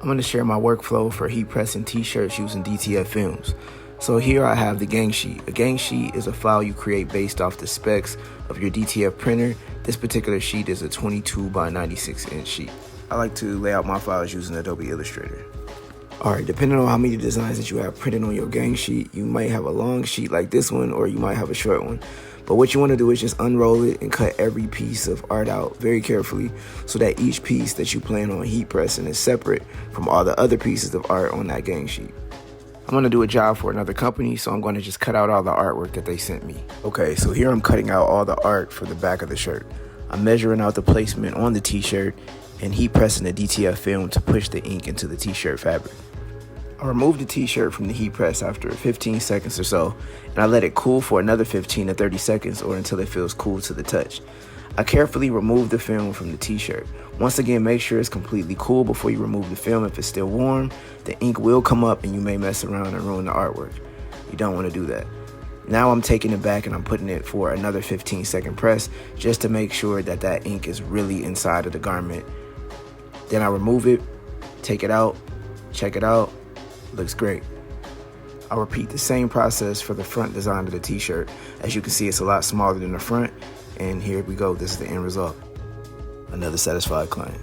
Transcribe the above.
going to share my workflow for heat pressing t-shirts using DTF films. So here I have the gang sheet. A gang sheet is a file you create based off the specs of your DTF printer. This particular sheet is a 22 by 96 inch sheet. I like to lay out my files using Adobe Illustrator. Alright, depending on how many designs that you have printed on your gang sheet, you might have a long sheet like this one, or you might have a short one. But what you want to do is just unroll it and cut every piece of art out very carefully so that each piece that you plan on heat pressing is separate from all the other pieces of art on that gang sheet. I'm going to do a job for another company, so I'm going to just cut out all the artwork that they sent me. Okay, so here I'm cutting out all the art for the back of the shirt. I'm measuring out the placement on the t-shirt and heat pressing the DTF film to push the ink into the t-shirt fabric. I removed the t-shirt from the heat press after 15 seconds or so, and I let it cool for another 15 to 30 seconds or until it feels cool to the touch. I carefully removed the film from the t-shirt. Once again, make sure it's completely cool before you remove the film. If it's still warm, the ink will come up and you may mess around and ruin the artwork. You don't want to do that. Now I'm taking it back and I'm putting it for another 15-second press just to make sure that that ink is really inside of the garment. Then I remove it, take it out, check it out. Looks great. I'll repeat the same process for the front design of the t-shirt. As you can see, it's a lot smaller than the front, and here we go. This is the end result. Another satisfied client.